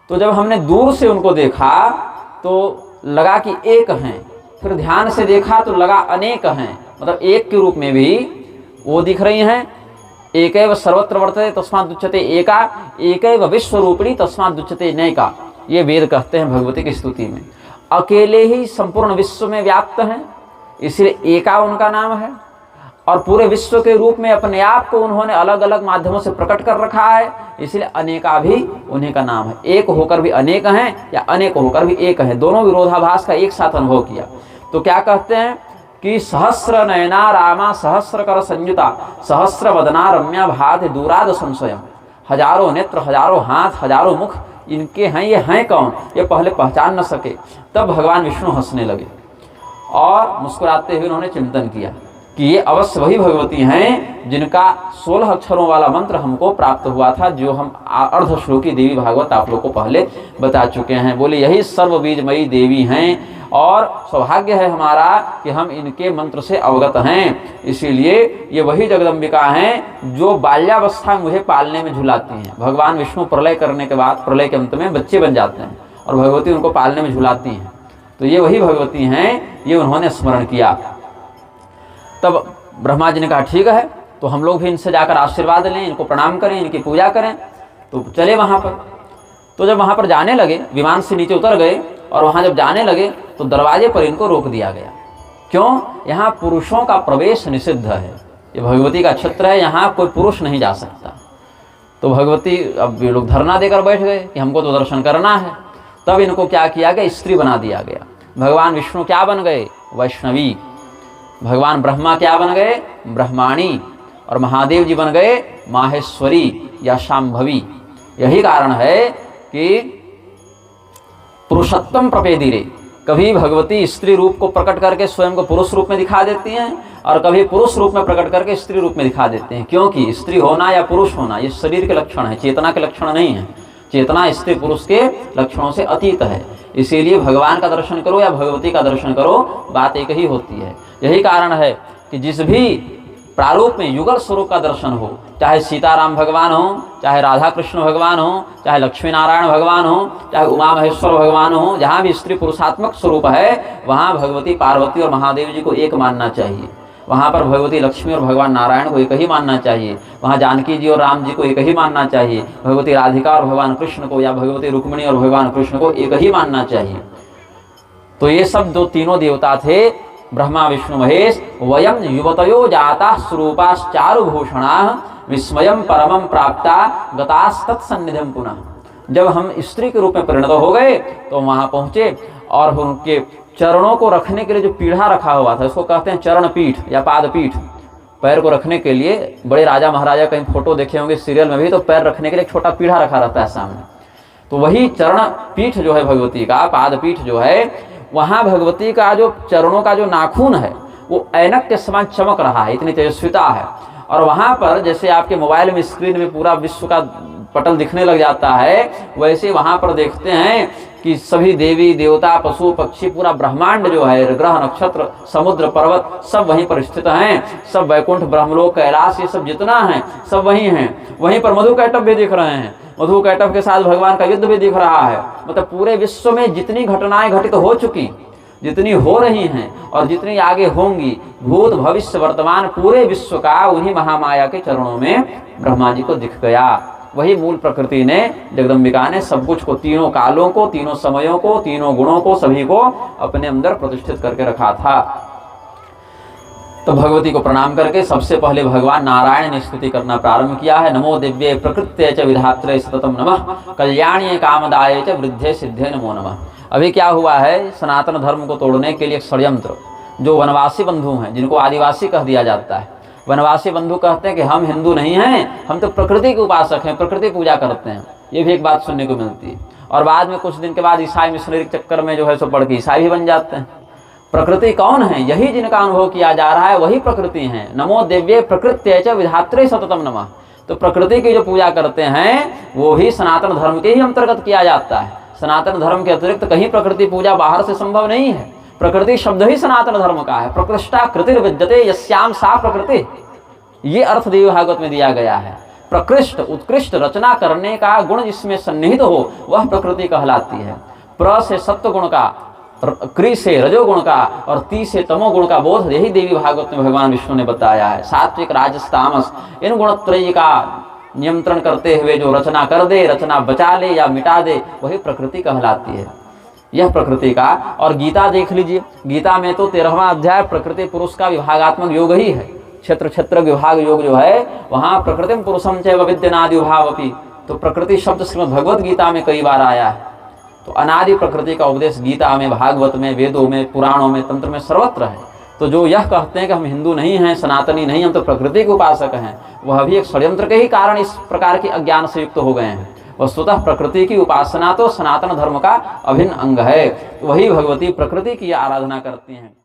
तो जब हमने दूर से उनको देखा तो लगा कि एक हैं, फिर ध्यान से देखा तो लगा अनेक हैं, मतलब एक के रूप में भी वो दिख रही हैं। एकैव सर्वत्र वर्तते तस्मात् दुच्यते एका, एकैव विश्वरूपिणी तस्मात् दुच्यते नैका, ये वेद कहते हैं भगवती की स्तुति में। अकेले ही संपूर्ण विश्व में व्याप्त हैं, इसलिए एका उनका नाम है। और पूरे विश्व के रूप में अपने आप को उन्होंने अलग अलग माध्यमों से प्रकट कर रखा है, इसलिए अनेका भी उन्हीं का नाम है। एक होकर भी अनेक हैं या अनेक होकर भी एक हैं, दोनों विरोधाभास का एक साथ अनुभव किया। तो क्या कहते हैं कि सहस्र नयना रामा सहस्र कर संयुता सहस्र वदना रम्या भाति दूराद संशयम, हजारों नेत्र, हजारों हाथ, हजारों मुख इनके हैं। ये हैं कौन, ये पहले पहचान न सके। तब भगवान विष्णु हंसने लगे और मुस्कुराते हुए उन्होंने चिंतन किया कि ये अवश्य वही भगवती हैं जिनका 16 अक्षरों वाला मंत्र हमको प्राप्त हुआ था, जो हम अर्धश्लोकी देवी भागवत आप लोग को पहले बता चुके हैं। बोले यही सर्वबीजमयी देवी हैं और सौभाग्य है हमारा कि हम इनके मंत्र से अवगत हैं। इसीलिए ये वही जगदम्बिका हैं जो बाल्यावस्था में मुझे पालने में झुलाती हैं। भगवान विष्णु प्रलय करने के बाद प्रलय के अंत में बच्चे बन जाते हैं और भगवती उनको पालने में झुलाती हैं। तो ये वही भगवती हैं, ये उन्होंने स्मरण किया। तब ब्रह्मा जी ने कहा ठीक है, तो हम लोग भी इनसे जाकर आशीर्वाद लें, इनको प्रणाम करें, इनकी पूजा करें। तो चले वहाँ पर। तो जब वहाँ पर जाने लगे, विमान से नीचे उतर गए और वहाँ जब जाने लगे तो दरवाजे पर इनको रोक दिया गया। क्यों? यहाँ पुरुषों का प्रवेश निषिद्ध है, ये भगवती का क्षेत्र है, यहाँ कोई पुरुष नहीं जा सकता। तो भगवती, अब ये लोग धरना देकर बैठ गए कि हमको तो दर्शन करना है। तब इनको क्या किया गया, स्त्री बना दिया गया। भगवान विष्णु क्या बन गए, वैष्णवी। भगवान ब्रह्मा क्या बन गए, ब्रह्माणी। और महादेव जी बन गए माहेश्वरी या शांभवी। यही कारण है कि पुरुषोत्तम प्रपेदिरे, कभी भगवती स्त्री रूप को प्रकट करके स्वयं को पुरुष रूप में दिखा देती हैं और कभी पुरुष रूप में प्रकट करके स्त्री रूप में दिखा देते हैं। क्योंकि स्त्री होना या पुरुष होना ये शरीर के लक्षण है, चेतना के लक्षण नहीं है। चेतना स्त्री पुरुष के लक्षणों से अतीत है। इसीलिए भगवान का दर्शन करो या भगवती का दर्शन करो, बात एक ही होती है। यही कारण है कि जिस भी प्रारूप में युगल स्वरूप का दर्शन हो, चाहे सीताराम भगवान हो, चाहे राधा कृष्ण भगवान हो, चाहे लक्ष्मी नारायण भगवान हो, चाहे उमा महेश्वर भगवान हो, जहाँ भी स्त्री पुरुषात्मक स्वरूप है वहाँ भगवती पार्वती और महादेव जी को एक मानना चाहिए। वहाँ पर भगवती लक्ष्मी और भगवान नारायण को एक ही मानना चाहिए। वहाँ जानकी जी और राम जी को एक ही मानना चाहिए। भगवती राधिका और भगवान कृष्ण को या भगवती रुक्मिणी और भगवान कृष्ण को एक ही मानना चाहिए। तो ये सब जो तीनों देवता थे, ब्रह्मा विष्णु महेश, वयम युवतयो जाता स्वरूपाश्चारुभूषणा विस्मयम परमं प्राप्ता गतास्तत्सन्निधिं पुनः। जब हम स्त्री के रूप में परिणत हो गए तो वहाँ पहुँचे और उनके चरणों को रखने के लिए जो पीढ़ा रखा हुआ था, इसको कहते हैं चरण पीठ या पाद पीठ। पैर को रखने के लिए बड़े राजा महाराजा कहीं फोटो देखे होंगे सीरियल में भी, तो पैर रखने के लिए एक छोटा पीढ़ा रखा रहता है सामने। तो वही चरण पीठ जो है भगवती का, पाद पीठ जो है, वहाँ भगवती का जो चरणों का जो नाखून है वो ऐनक के समान चमक रहा है, इतनी तेजस्विता है। और वहाँ पर जैसे आपके मोबाइल में स्क्रीन में पूरा विश्व का पटल दिखने लग जाता है, वैसे वहाँ पर देखते हैं कि सभी देवी देवता पशु पक्षी पूरा ब्रह्मांड जो है, ग्रह नक्षत्र समुद्र पर्वत सब वहीं पर स्थित हैं। सब वैकुंठ ब्रह्मलोक कैलाश ये सब जितना है सब वहीं हैं। वहीं पर मधु कैटभ भी दिख रहे हैं, मधु कैटभ के साथ भगवान का युद्ध भी दिख रहा है। मतलब पूरे विश्व में जितनी घटनाएं घटित हो चुकी, जितनी हो रही हैं और जितनी आगे होंगी, भूत भविष्य वर्तमान पूरे विश्व का उन्हीं महामाया के चरणों में ब्रह्मा जी को दिख गया। वही मूल प्रकृति ने, जगदम्बिका ने सब कुछ को, तीनों कालों को, तीनों समयों को, तीनों गुणों को, सभी को अपने अंदर प्रतिष्ठित करके रखा था। तो भगवती को प्रणाम करके सबसे पहले भगवान नारायण ने स्तुति करना प्रारंभ किया है। नमो दिव्ये प्रकृत्ये च विधात्रे सततम नमः कल्याण्ये कामदाये च वृद्धे सिद्धे नमो नमः। अभी क्या हुआ है, सनातन धर्म को तोड़ने के लिए एक षड्यंत्र, जो वनवासी बंधु हैं, जिनको आदिवासी कह दिया जाता है, वनवासी बंधु कहते हैं कि हम हिंदू नहीं हैं, हम तो प्रकृति के उपासक हैं, प्रकृति पूजा करते हैं। ये भी एक बात सुनने को मिलती है। और बाद में कुछ दिन के बाद ईसाई मिशनरी के चक्कर में जो है सो पढ़ के ईसाई भी बन जाते हैं। प्रकृति कौन है? यही जिनका अनुभव किया जा रहा है वही प्रकृति है। नमो दिव्ये प्रकृत्ये च विधात्रे सततम नमः। तो प्रकृति की जो पूजा करते हैं वो ही सनातन धर्म के ही अंतर्गत किया जाता है। सनातन धर्म के अतिरिक्त कहीं प्रकृति पूजा बाहर से संभव नहीं है। प्रकृति शब्द ही सनातन धर्म का है। प्रकृष्टा कृतिर्विद्यते यस्याम सा प्रकृति, ये अर्थ देवी भागवत में दिया गया है। प्रकृष्ट उत्कृष्ट रचना करने का गुण जिसमें सन्निहित हो वह प्रकृति कहलाती है। प्र से सत्व गुण का, क्रि से रजोगुण का और ती से तमोगुण का बोध यही देवी भागवत में भगवान विष्णु ने बताया है। सात्विक राजस तामस इन गुणत्रयी का नियंत्रण करते हुए जो रचना कर दे, रचना बचा ले या मिटा दे, वही प्रकृति कहलाती है। यह प्रकृति का, और गीता देख लीजिए, गीता में तो 13वां अध्याय प्रकृति पुरुष का विभागात्मक योग ही है। क्षेत्र क्षेत्र विभाग योग जो है वहां प्रकृति पुरुषम चैव विद्यनादि भावपि, तो प्रकृति शब्द श्रीमद् भगवत गीता में कई बार आया है। तो अनादि प्रकृति का उपदेश गीता में, भागवत में, वेदों में, पुराणों में, तंत्र में सर्वत्र है। तो जो यह कहते हैं कि हम हिंदू नहीं हैं, सनातनी नहीं, हम तो प्रकृति के उपासक हैं, वह भी एक षड्यंत्र के ही कारण इस प्रकार के अज्ञान से युक्त हो गए हैं। वस्तुतः प्रकृति की उपासना तो सनातन धर्म का अभिन्न अंग है। वही भगवती प्रकृति की आराधना करती हैं।